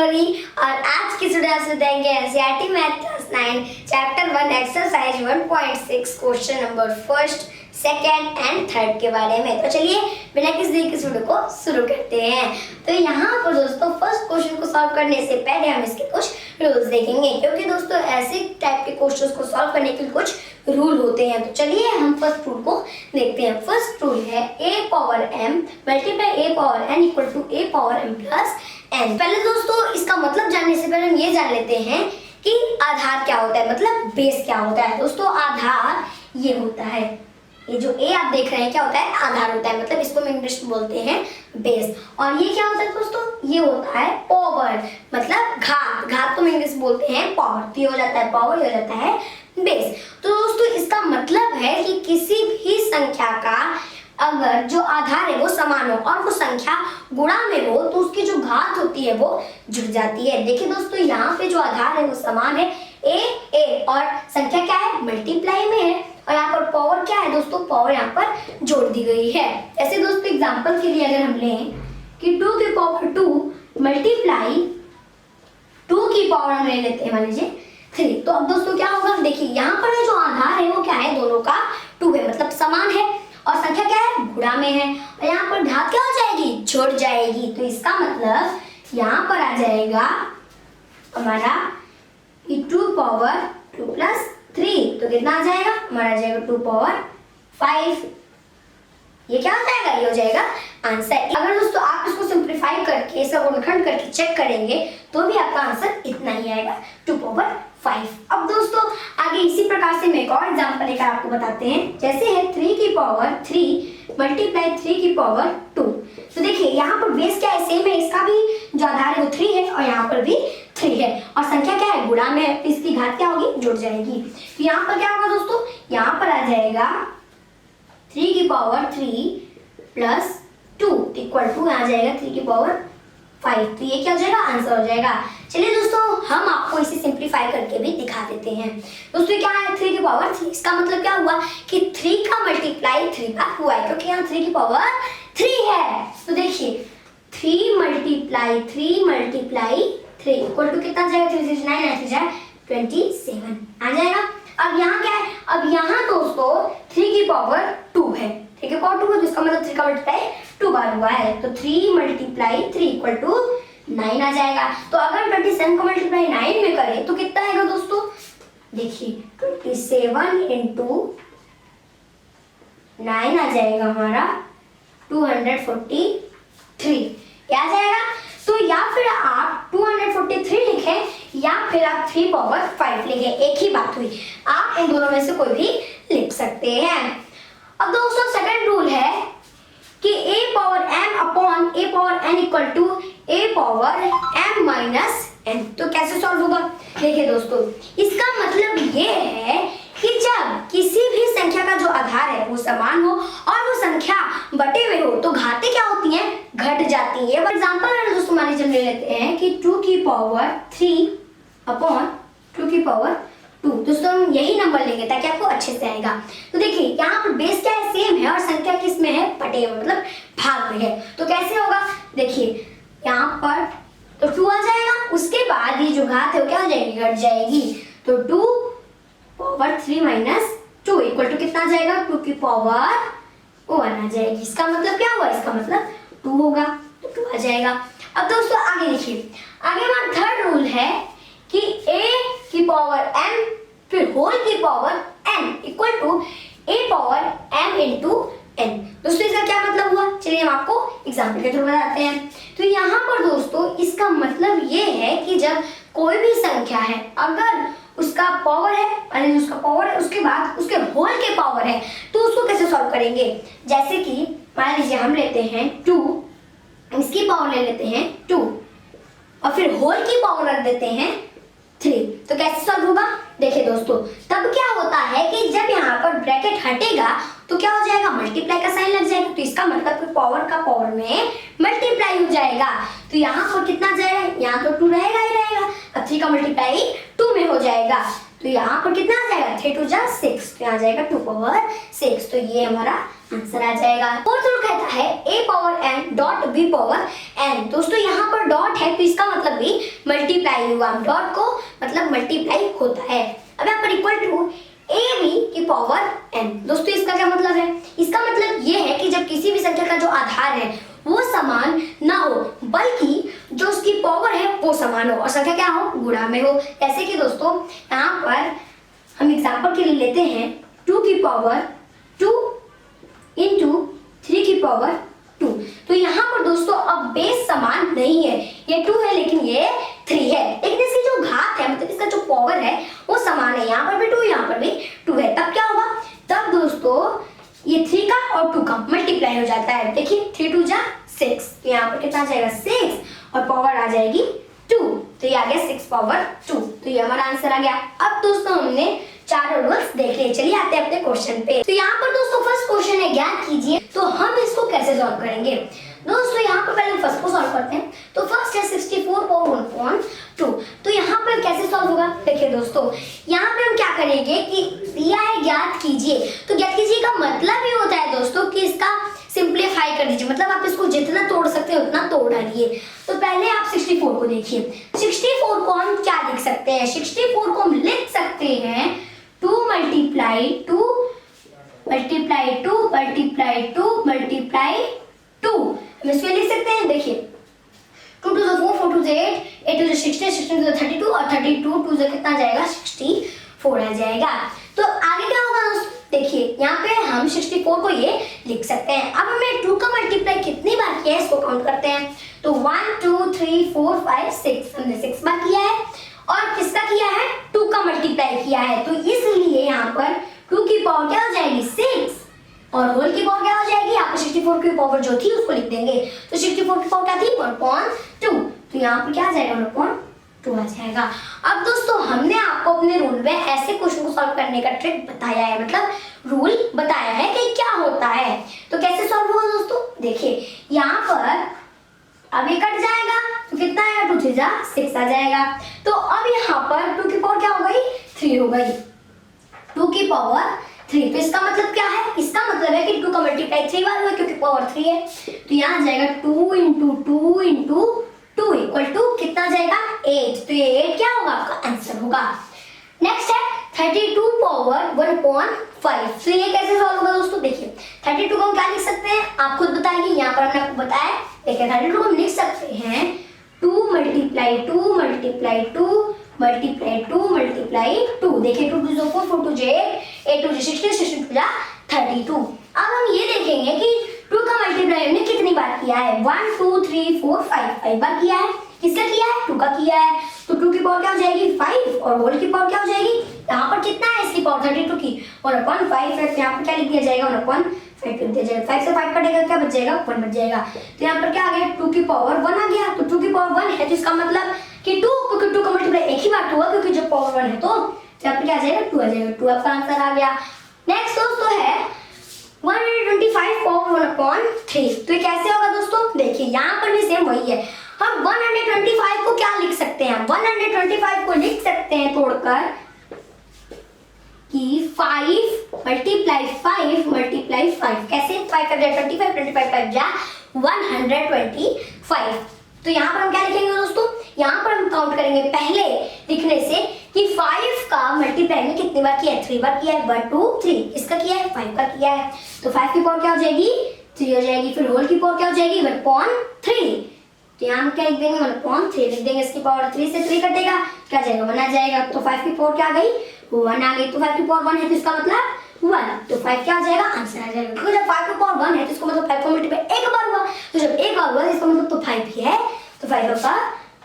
जनवरी और आज की वीडियो आप देखेंगे NCERT math class 9 chapter 1 exercise 1.6 question number first second and third के बारे में। तो चलिए बिना किसी देरी के वीडियो को शुरू करते हैं। तो यहाँ पर दोस्तों फर्स्ट क्वेश्चन को सॉल्व करने से पहले हम इसके कुछ रूल्स देखेंगे, क्योंकि दोस्तों ऐसे टाइप के क्वेश्चंस को सॉल्व करने के कुछ रूल होते हैं। तो चलिए हम फर्स्ट रूल को देखते हैं। फर्स्ट रूल है a power m multiply a power n equal to a power m plus n। पहले दोस्तों इसका मतलब जानने से पहले हम ये जान लेते हैं कि आधार क्या होता है, मतलब बेस क्या होता है। दोस्तों आधार ये होता है, ये जो a आप देख रहे हैं क्या होता है, आधार होता है, मतलब इसको हम इंग्लिश में बोलते हैं बेस। और ये क्या होता है दोस्तों, ये होता है पावर, मतलब घात। घात तो हम इंग्लिश बोलते हैं पावर, तो ये हो जाता है पावर, ये हो जाता है बेस। तो दोस्तों इसका मतलब है कि किसी भी संख्या का अगर जो आधार है वो समान हो और वो संख्या गुणा में हो तो उसकी जो घात होती है वो जुड़ जाती है। देखिए दोस्तों यहाँ पे जो आधार है वो समान है a और संख्या क्या है, मल्टीप्लाई में है, और यहाँ पर पावर क्या है दोस्तों, पावर यहाँ पर जोड़ दी गई है। ऐसे दोस्तों एग्जांपल के लिए अगर हम लें कि 2 की पावर 2 मल्टीप्लाई 2 की पावर हम ले लेते हैं मान लीजिए 3, तो अब दोस्तों क्या होगा, देखिए यहाँ पर जो आधार है वो क्या है, दोनों का 2 है, मतलब समान है, और संख्या क्या है, गुणा में है, और यहाँ पर घात क्या हो जाएगी, जुड़ जाएगी। तो इसका मतलब यहाँ पर आ जाएगा हमारा 2 पावर 2 प्लस 3, तो कितना आ जाएगा, हमारा आ जाएगा 2 पावर 5। ये क्या हो जाएगा, ये हो जाएगा आंसर। अगर दोस्तों आप इसको सिंप्लीफाई करके इसका गुणनखंड करके चेक करेंगे तो भी आपका आंसर इतना ही आएगा, 2 पावर 5। अब दोस्तों आगे इसी प्रकार से मैं एक और एग्जांपल लेकर आपको बताते हैं। जैसे है 3 की पावर 3 मल्टीप्लाई 3 की पावर 2। तो देखिए यहाँ पर बेस क्या है, सेम है, इसका भी जो आधार है वो 3 है और यहाँ पर भी 3 है, और संख्या क्या है, गुणा में है, तो इसकी घात क्या होगी, जुड़ जाएगी। तो यहाँ पर क्या होगा दोस्तों, यहाँ पर आ जाएगा 3 की पावर 3 प्लस 2 इक्वल टू आ जाएगा 3 की पावर 5। तो ये क्या हो जाएगा, आंसर हो जाएगा। चलिए दोस्तों हम आपको इसे सिंप्लीफाई करके भी दिखा देते हैं। दोस्तों क्या है, 3 की पावर 3, इसका मतलब क्या हुआ कि 3 का मल्टीप्लाई 3 बार हुआ है, क्योंकि यहाँ 3 की पावर 3 है। तो देखिए 3 मल्टीप्लाई 3 इक्वल टू कितना जाएगा, 3 से 9 9 जाए 27 आ जाएगा। अब यहाँ क्या है, अब यहाँ दोस्तों 3 की पावर 2 है, 3 की पावर 2 है, तो इसका मतलब 3 का मल्टीप्लाई 2 बार हुआ है, तो 3 मल्टीप्लाई 3 इक्वल टू 9 आ जाएगा। तो अगर 27 को मल्टीप्लाई 9 में करें तो कितना आएगा दोस्तों, देखिए 27 इंटू 9 आ जाएगा हमारा 243, क्या आ जाएगा। तो या फिर आप 243 लिखें या फिर आप 3 पावर 5 लिखें, एक ही बात हुई, आप इन दोनों में से कोई भी लिख सकते हैं। अब दोस्तों सेकंड रूल है कि a power m upon a power n equal to a power m minus n। तो कैसे सॉल्व होगा, देखिए दोस्तों इसका मतलब ये है कि जब किसी भी संख्या का जो आधार है वो समान हो और वो संख्या बटे हुए हो तो घातें क्या होती हैं, घट जाती है। एग्जांपल दोस्तों मान लीजिए ले लेते हैं कि 2 की पावर 3 अपॉन 2 की पावर 2। दोस्तों हम यही नंबर लेंगे ताकि आपको अच्छे से आएगा। तो देखिए यहाँ पर बेस क्या है, सेम है, और संख्या किस में है, बटे में, मतलब भाग में है। तो कैसे होगा, देखिए यहाँ पर तो 2 आ जाएगा, उसके बाद ये जो घात है वो क्या हो जाएगी, घट जाएगी। तो 2 पावर 3 माइनस 2 इक्वल टू कितना आ जाएगा, 2 की पावर 1 आ जाएगी। इसका मतलब क्या हुआ, इसका मतलब 2 होगा, तो 2 आ जाएगा। अब दोस्तों आगे देखिए, आगे हमारा थर्ड रूल है कि a की पावर m फिर होल की power n equal to a power m into n। दोस्तों इसका क्या मतलब हुआ, चलिए हम आपको एग्जाम्पल के थ्रू बताते हैं। तो यहाँ पर दोस्तों इसका मतलब ये है कि जब कोई भी संख्या है अगर उसका पावर है, यानी उसका पावर है उसके बाद उसके होल के पावर है, तो उसको कैसे सॉल्व करेंगे। जैसे कि मान लीजिए हम लेते हैं 2, इसकी पावर ले लेते हैं 2 और फिर होल की पावर रख देते हैं 3, तो कैसे सॉल्व होगा, देखिए दोस्तों तब क्या होता है कि जब यहाँ पर ब्रैकेट हटेगा तो क्या हो जाएगा, मल्टीप्लाई का साइन लग जाएगा, तो इसका मतलब कि पावर का पावर में मल्टीप्लाई हो जाएगा। तो यहाँ पर कितना जाएगा, यहाँ तो 2 रहेगा ही रहेगा, अब 3 का मल्टीप्लाई 2 में हो जाएगा, तो यहाँ पर कितना आ जाएगा, 3 2 जा 6, तो यहाँ जाएगा 2 पावर 6। तो ये हमारा आंसर आ जाएगा। फोर्थ रूल कहता है a power n dot b power n। दोस्तों यहाँ पर डॉट है तो इसका मतलब भी मल्टीप्लाई हुआ, डॉट को मतलब मल्टीप्लाई होता है। अब यहाँ पर इक्वल टू ab की पावर n। दोस्तों इसका क्या मतलब है? इसका मतलब ये है कि जब किसी भी संख्या का जो आधार है वो समान ना हो, बल्कि जो उसकी पावर है वो समान हो और संख्या क्या हो, गुणा में हो। ऐसे कि दोस्तों यहाँ पर हम एग्जांपल के लिए लेते हैं 2 की पावर 2 इंटू 3 की पावर 2। तो यहाँ पर दोस्तों अब बेस समान नहीं है, ये 2 है लेकिन ये 3 है, लेकिन इसकी जो घात है मतलब इसका जो पावर है वो समान है। यहाँ पर भी 2, यहाँ पर भी 2 है। तब क्या होगा? तब दोस्तों ये 3 का और 2 का मल्टीप्लाई हो जाता है। देखिए 3 2 जा 6, तो यहाँ पर कितना आ जाएगा 6 और पावर आ जाएगी 2, तो ये आ गया 6 पावर 2। तो ये हमारा आंसर आ गया। अब दोस्तों हमने चारों रूल्स देख लिए, चलिए आते हैं अपने क्वेश्चन पे। तो यहाँ पर दोस्तों फर्स्ट क्वेश्चन है ज्ञात कीजिए, तो हम इसको कैसे सॉल्व करेंगे? दोस्तों यहाँ पर पहले हम फर्स्ट को सॉल्व करते हैं। तो फर्स्ट है 64 पावर 1/2। तो यहाँ पर कैसे सॉल्व होगा? देखिए दोस्तों यहाँ पे हम क्या करेंगे कि दिया है ज्ञात कीजिए, तो ज्ञात कीजिए का मतलब ये होता है दोस्तों कि इसका सिंप्लीफाई कर दीजिए, मतलब आप इसको जितना तोड़ सकते हैं उतना तोड़ डालिए। तो पहले आप 64 को देखिए, 64 को हम क्या लिख सकते हैं? 64 को हम लिख सकते हैं 2 मल्टीप्लाई 2 मल्टीप्लाई 2 मल्टीप्लाई 2 मल्टीप्लाई 2। हम इसको लिख सकते हैं, देखिए 2 2 4 4 2 8 8 2 16 16 2 32 और 32 2 से कितना जाएगा 64 आ जाएगा। तो आगे क्या होगा दोस्तों? देखिए यहाँ पे हम 64 को ये लिख सकते हैं। अब हमें 2 का मल्टीप्लाई कितनी बार किया है इसको काउंट करते हैं। तो 1 2 3 4 5 6 हमने 6 बार किया है और किसका किया है? 2 का मल्टीप्लाई किया है। तो इसलिए यहाँ पर 2 की पावर क्या हो जाएगी 6 और होल की पावर क्या हो जाएगी? यहाँ पर 64 की पावर जो थी उसको लिख देंगे। तो 64 की पावर क्या थी 1/2, तो यहाँ पर क्या आ जाएगा 1/2 आ जाएगा। अब दोस्तों हमने आपको अपने रूल में ऐसे क्वेश्चन को सॉल्व करने का ट्रिक बताया है, मतलब रूल बताया है कि क्या होता है। तो कैसे सॉल्व होगा दोस्तों? देखिए यहाँ पर अब ये कट जाएगा तो कितना आएगा 2 3 जा 6 आ जाएगा। तो अब यहाँ पर 2 की पावर क्या हो गई 3 हो गई, 2 की पावर 3। तो इसका मतलब क्या है? इसका मतलब है कि 2 का मल्टीप्लाई 3 बार हुआ क्योंकि पावर 3 है। तो यहाँ आ जाएगा 2 इंटू 2 इंटू 2 इक्वल टू कितना आ जाएगा 8। तो ये 8 क्या होगा? आपका आंसर होगा। नेक्स्ट है 32 पावर 1/5। तो ये कैसे सॉल्व होगा दोस्तों? देखिए 32 को हम क्या लिख सकते हैं आप खुद बताइए, यहाँ पर हमने आपको बताया। देखिए 32 को हम लिख सकते हैं 2 मल्टीप्लाई 2 मल्टीप्लाई 2 मल्टीप्लाई 2 मल्टीप्लाई 2। देखिए 2 2 4 4 2 8 8 2 16 16 2 32। अब हम ये देखेंगे कि 2 का मल्टीप्लाई हमने कितनी बार किया है? 1 2 3 4 5 बार किया है। किसका किया है? 2 का किया है। तो 2 की पावर क्या हो जाएगी 5 और होल की पावर क्या हो जाएगी? यहाँ पर कितना है इसकी पावर 32 की 1/5 है। तो यहाँ पर क्या लिख दिया जाएगा 1/5 लिख दिया जाएगा। 5 से 5 कटेगा क्या बच जाएगा 1 बच जाएगा। तो यहाँ पर क्या आ गया 2 की पावर 1 आ गया। तो 2 की पावर 1 है तो इसका मतलब कि 2, क्योंकि 2 का मल्टीप्लाई एक ही बार हुआ क्योंकि जब पावर 1 है तो यहाँ पर क्या आ जाएगा 2 आ जाएगा। 2 आपका आंसर आ गया। नेक्स्ट दोस्तों है 125 पावर 1/3। तो ये कैसे होगा दोस्तों? देखिए यहाँ पर भी सेम वही है। हम 125 को क्या लिख सकते हैं? 125 को लिख सकते हैं तोड़कर कि 5 मल्टीप्लाई 5 मल्टीप्लाई 5। कैसे? 5 5 25 25 5 जा 125। तो यहाँ पर हम क्या लिखेंगे दोस्तों? यहाँ पर हम काउंट करेंगे पहले लिखने से कि 5 का मल्टीप्लाई में कितनी बार किया है? 3 बार किया है। 1 2 3 इसका किया है 5 का किया है। तो 5 की पावर क्या हो जाएगी 3 हो जाएगी। फिर होल की पावर क्या हो जाएगी 1/3। तो यहाँ हम क्या लिख देंगे 1/3 लिख देंगे। इसकी पावर 3 से 3 कटेगा क्या जाएगा 1 आ जाएगा। तो 5 की पावर क्या आ गई 1 आ गई। तो 5 की पावर 1 है तो इसका मतलब 1। तो 5 क्या आ जाएगा आंसर आ जाएगा। क्योंकि जब 5 की पावर 1 है तो इसका मतलब 5 का मल्टीप्लाई एक बार हुआ, तो जब एक बार हुआ इसका मतलब तो 5 ही है। तो 5 का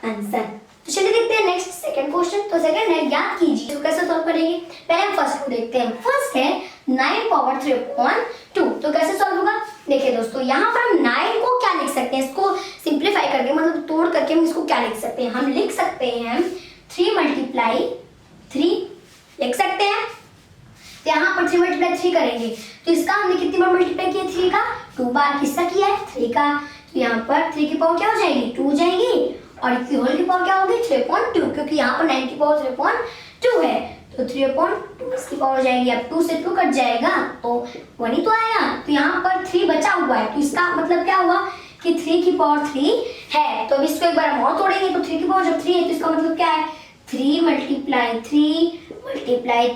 आंसर। तो चलिए देखते हैं नेक्स्ट सेकंड क्वेश्चन। तो सेकंड है याद कीजिए। तो कैसे सॉल्व करेंगे? पहले हम फर्स्ट को देखते हैं। फर्स्ट है 9 पावर 3/2। तो कैसे सॉल्व होगा? देखिए दोस्तों यहाँ पर हम 9 को क्या लिख सकते हैं? इसको सिंप्लीफाई करके मतलब तोड़ करके हम इसको क्या लिख सकते हैं? हम लिख सकते हैं 3 मल्टीप्लाई 3 लिख सकते हैं। तो यहाँ पर 3 मल्टीप्लाई 3 करेंगे तो इसका हमने कितनी बार मल्टीप्लाई किया 3 का 2 बार। किसका किया है 3 का। तो यहाँ पर 3 की पावर क्या हो जाएगी 2 हो जाएगी और इसकी होल की पावर क्या होगी 3/2 क्योंकि यहाँ पर 9 की पावर 3/2 है। तो 3/2 इसकी पावर हो जाएगी। अब 2 से 2 कट जाएगा तो 1 ही तो आएगा। तो यहाँ पर 3 बचा हुआ है तो इसका मतलब क्या हुआ कि 3 की पावर 3 है। तो अब इसको एक बार हम और तोड़ेंगे तो 3 की पावर जब 3 है तो इसका मतलब क्या है 3 मल्टीप्लाई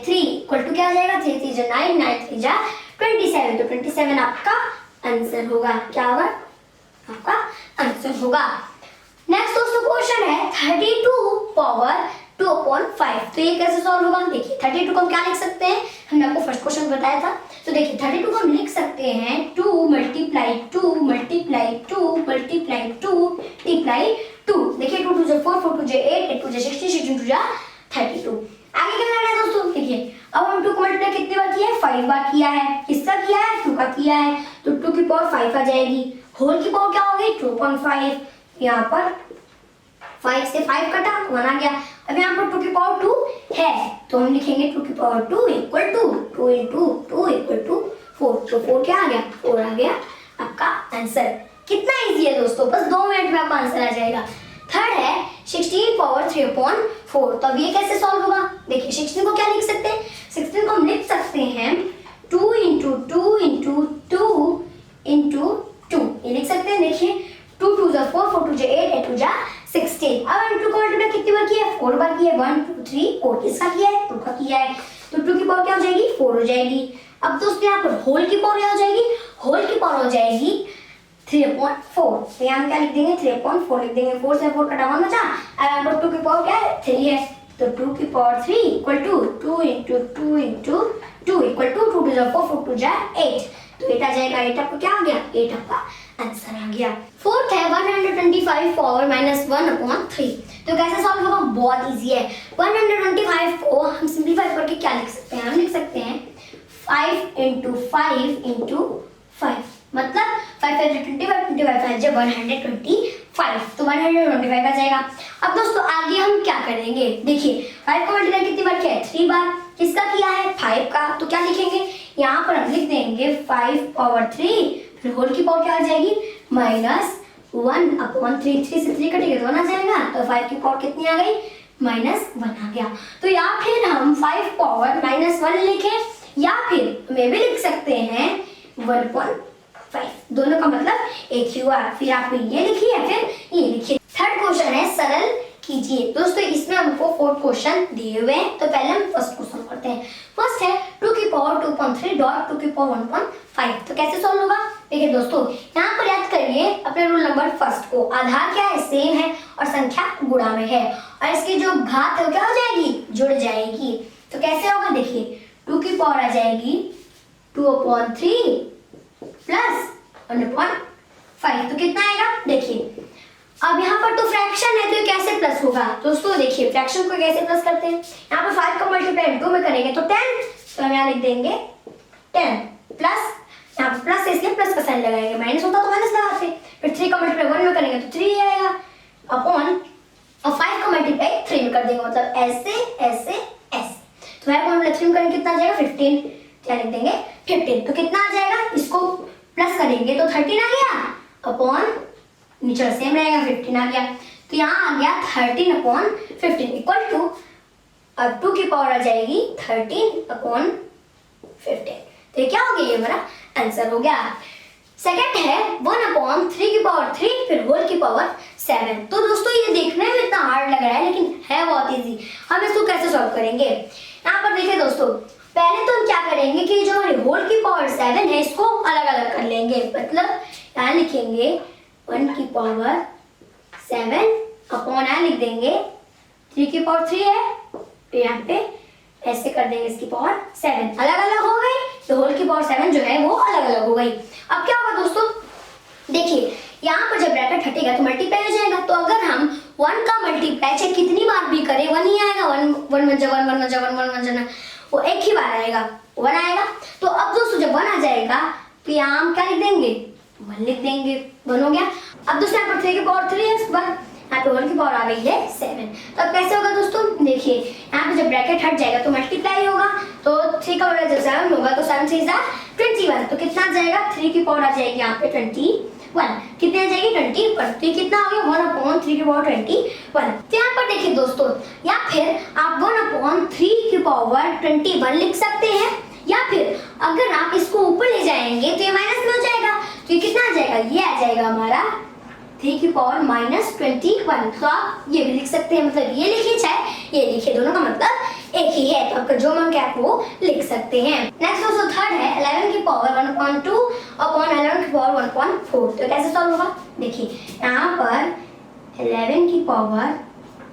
3 इक्वल टू क्या आ जाएगा 3 3 जा 9 9 3 जा 27। तो 27 आपका आंसर होगा। क्या होगा आपका आंसर होगा। नेक्स्ट दोस्तों क्वेश्चन है 32 पावर 2/5। तो ये कैसे सॉल्व होगा? देखिए 32 को हम क्या लिख सकते हैं, हमने आपको फर्स्ट क्वेश्चन बताया था। तो देखिए 32 को हम लिख सकते हैं 2 मल्टीप्लाई 2 मल्टीप्लाई 2 मल्टीप्लाई 2 मल्टीप्लाई 2। देखिए 2 2 जा 4 4 2 जा 8 8 2 जा 16 16 2 जा 32। आगे क्या करना है दोस्तों? देखिए अब हम 2 को मल्टीप्लाई कितनी बार किया है? 5 बार किया है। किसका किया है? 2 का किया है। तो 2 की पावर 5 आ जाएगी। होल की पावर क्या हो गई 2.5। यहाँ पर 5 से 5 कटा 1 आ गया। अब यहाँ पर 2 की पावर 2 है तो हम लिखेंगे 2 की power 2 equal to 2 into 2 equal to 4। तो 4 क्या आ गया? 4 आ गया आपका आंसर। कितना इजी है दोस्तों, बस 2 मिनट में आपका आंसर आ जाएगा। थर्ड है 16 पावर 3/4। तो अब ये कैसे सॉल्व होगा? देखिए 16 को क्या लिख सकते हैं? 16 को हम लिख सकते हैं 2 इंटू 2 इंटू 2 इंटू 2। ये लिख सकते हैं। देखिए 2 2 जा 4 4 2 जा 8 8 2 जा 16। अब हम 2 को मल्टीप्लाई कितनी बार किया है? 4 बार किया है। 1 2 3 4 किसका किया है? 2 का किया है। तो 2 की पावर क्या हो जाएगी? 4 हो जाएगी। अब दोस्तों यहाँ पर होल की पावर क्या हो जाएगी? होल की पावर हो जाएगी 3/4। तो यहाँ हम क्या लिख देंगे? 3/4 लिख देंगे। 4 से 4 कटा 1 बचा। अब यहाँ पर 2 की पावर क्या है? 3 है। तो 2 की power 3 equal to 2 into 2 into 2 equal to 2 2 जा 4 4 2 जा 8। तो 8 आ जाएगा। 8 आपका क्या आ गया? 8 आपका आंसर आ गया। फोर्थ है 125 पावर -1/3। तो कैसे सॉल्व होगा? बहुत इजी है। 125 को हम सिंपलीफाई करके क्या लिख सकते हैं? हम लिख सकते हैं 5 इंटू 5 इंटू 5। मतलब 5 5 25 25 5 जब 125। तो 125 आ जाएगा। अब दोस्तों आगे हम क्या करेंगे? देखिए 5 को मल्टीप्लाई कितनी बार किया है? 3 बार। किसका किया है? 5 का। तो क्या लिखेंगे? यहाँ पर हम लिख देंगे 5 पावर 3 फिर होल की पावर क्या आ जाएगी? -1/3। 3 से 3 कटेगा तो 1 आ जाएगा। तो 5 की पावर कितनी आ गई? -1 आ गया। तो या फिर हम 5 पावर -1 लिखें या फिर हमें भी लिख सकते हैं 1.5। दोनों का मतलब एक ही हुआ। फिर आप ये लिखिए या फिर ये लिखिए। थर्ड क्वेश्चन है सरल कीजिए। दोस्तों इसमें हमको 4 क्वेश्चन दिए हुए हैं। तो पहले हम फर्स्ट क्वेश्चन करते हैं। फर्स्ट है 2 की पावर 2.3 डॉट 2 की पावर 1.5। तो कैसे सॉल्व होगा? देखिए दोस्तों यहाँ पर याद करिए अपने रूल नंबर फर्स्ट को। आधार क्या है? सेम है और संख्या गुणा में है और इसकी जो घात है वो क्या हो जाएगी? जुड़ जाएगी। तो कैसे होगा? देखिए 2 की पावर आ जाएगी 2/3 प्लस 1/5। तो कितना आएगा? देखिए अब यहाँ पर तो फ्रैक्शन है तो ये कैसे प्लस होगा? दोस्तों देखिए फ्रैक्शन को कैसे प्लस करते हैं? यहाँ पर 5 का मल्टीप्लाई 2 में करेंगे तो 10। तो हम यहाँ लिख देंगे 10 प्लस, यहाँ पर प्लस है इसलिए प्लस का साइन लगाएंगे। माइनस होता तो माइनस लगाते। फिर 3 का मल्टीप्लाई 1 में करेंगे तो 3 आएगा अपॉन और 5 का मल्टीप्लाई 3 में कर देंगे मतलब ऐसे ऐसे ऐसे। तो 5 का मल्टीप्लाई 3 में करेंगे कितना आ जाएगा? 15। क्या लिख देंगे? 15। तो कितना आ जाएगा? इसको प्लस करेंगे तो 13 आ गया अपॉन नीचे सेम रहेगा 15 आ गया। तो यहाँ आ गया 13/15 इक्वल टू अब 2 की पावर आ जाएगी 13/15। तो ये क्या हो गया? ये हमारा आंसर हो गया। सेकंड है 1/3 की पावर 3 फिर होल की पावर 7। तो दोस्तों ये देखने में इतना हार्ड लग रहा है लेकिन है बहुत इजी। हम इसको कैसे सॉल्व करेंगे? यहाँ पर देखिए दोस्तों पहले तो हम क्या करेंगे कि जो हमारी होल की पावर 7 है इसको अलग अलग कर लेंगे। मतलब यहाँ लिखेंगे 1 की पावर 7 अपॉन यहाँ लिख देंगे 3 की पावर 3 है तो यहाँ पे ऐसे कर देंगे इसकी पावर 7 अलग अलग हो गई। तो होल की पावर 7 जो है वो अलग अलग हो गई। अब क्या होगा दोस्तों? देखिए यहाँ पर जब ब्रैकेट हटेगा तो मल्टीप्लाई हो जाएगा। तो अगर हम 1 का मल्टीप्लाई चाहे कितनी बार भी करें 1 ही आएगा। 1 1 1 1 1 1 वो एक ही बार आएगा 1 आएगा। तो अब दोस्तों जब 1 आ जाएगा तो यहाँ हम क्या लिख देंगे? 1 लिख देंगे। 1 हो गया। अब दोस्तों यहाँ पर 3 की पावर 3 है, यहाँ पे 1 की पावर आ गई है 7। तो अब कैसे होगा दोस्तों? देखिए यहाँ पे जब ब्रैकेट हट जाएगा तो मल्टीप्लाई होगा। तो 3 का बड़ा जब 7 होगा तो 7 से 21। तो कितना आ जाएगा? 3 की पावर आ जाएगी यहाँ पे 21। कितनी आ जाएगी? 21। तो कितना हो गया? 1/3 की पावर 21। तो यहाँ पर देखिए दोस्तों या फिर आप 1/3 की पावर 21 लिख सकते हैं या फिर अगर आप इसको ऊपर ले जाएंगे तो ये माइनस में हो जाएगा। तो ये कितना आ जाएगा, ये आ जाएगा हमारा 3 की पावर -21। तो आप ये भी लिख सकते हैं, मतलब ये लिखिए चाहे ये लिखिए, दोनों का मतलब एक ही है। तो आपका जो मन के आप वो लिख सकते हैं। नेक्स्ट दोस्तों थर्ड है 11 की पावर 1/2 अपॉन 11 की पावर 1/4। तो कैसे सॉल्व होगा, देखिए यहाँ पर 11 की पावर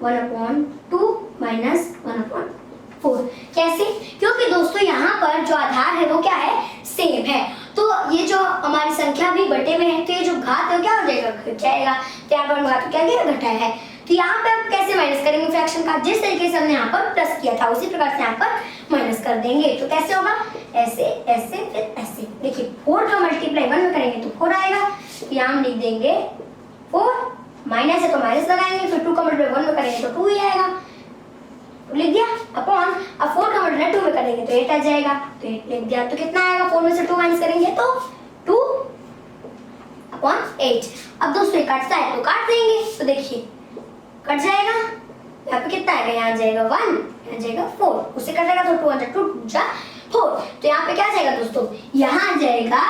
1/2 माइनस 1/4 कैसे, क्योंकि दोस्तों यहाँ पर जो आधार है वो क्या है, सेम है। तो ये जो हमारी संख्या भी बटे में है, तो ये जो घात है क्या हो जाएगा, घट जाएगा। तो यहाँ पर घात क्या गया, घटा है। तो यहाँ पे आप कैसे माइनस करेंगे फ्रैक्शन का, जिस तरीके से हमने यहाँ पर प्लस किया था उसी प्रकार से यहाँ पर माइनस कर देंगे। तो कैसे होगा, ऐसे ऐसे फिर ऐसे। देखिए 4 का मल्टीप्लाई 1 में करेंगे तो 4 आएगा। तो यहाँ हम लिख देंगे 4, माइनस है तो माइनस लगाएंगे, फिर 2 का मल्टीप्लाई 1 में करेंगे तो 2 ही आएगा, लिख दिया। अपॉन अब 4 का मल्टीप्लाई 2 में करेंगे तो 8 आ जाएगा, तो 8 लिख दिया। तो कितना आएगा, 4 में से 2 माइनस करेंगे तो 2/8। अब दोस्तों ये काटता है तो काट देंगे, तो देखिए कट जाएगा। यहाँ पे कितना आएगा, यहाँ जाएगा 1, यहाँ जाएगा 4, उससे कटेगा तो 2 2 जा 4। तो यहाँ पे क्या आ जाएगा दोस्तों, यहाँ आ जाएगा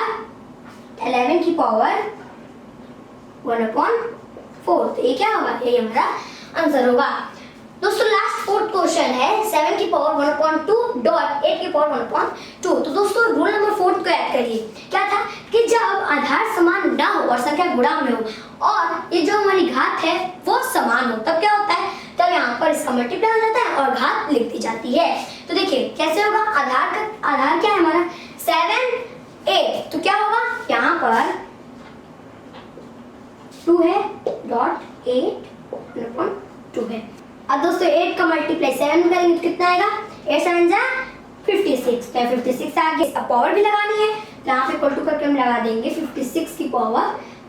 11 की पावर 1/4। तो ये क्या होगा, ये हमारा आंसर होगा। दोस्तों लास्ट फोर्थ क्वेश्चन है 7 की पावर 1/2 डॉट 8 की पावर 1/2। तो दोस्तों रूल नंबर 4 को याद करिए, क्या था कि जब आधार समान ना हो और संख्या गुणांक में हो और ये जो हमारी घात है वो समान हो, तब क्या होता है, तब यहाँ पर इसका मल्टीप्लाई हो जाता है और घात लिख दी जाती है। तो देखिए कैसे होगा, आधार क्या है हमारा 7 8, तो क्या होगा यहाँ पर 2 है डॉट 8/2 है। अब दोस्तों 8 का मल्टीप्लाई 7 में करेंगे तो कितना आएगा, 8 7 जा 56। तो 56 आगे अब पावर भी लगानी है, तो यहाँ पे इक्वल टू करके हम लगा देंगे 56 की पावर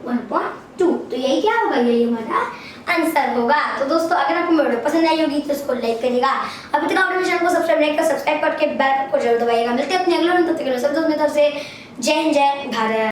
1/2। तो यही क्या होगा, यही हमारा आंसर होगा। तो दोस्तों अगर आपको वीडियो पसंद आई होगी तो इसको लाइक करिएगा। अभी तक आपने चैनल को सब्सक्राइब करके बेल को जरूर दबाइएगा। मिलते हैं अपने अगले वीडियो में, तब तक के लिए सब दोस्तों की तरफ से जय हिंद जय भारत।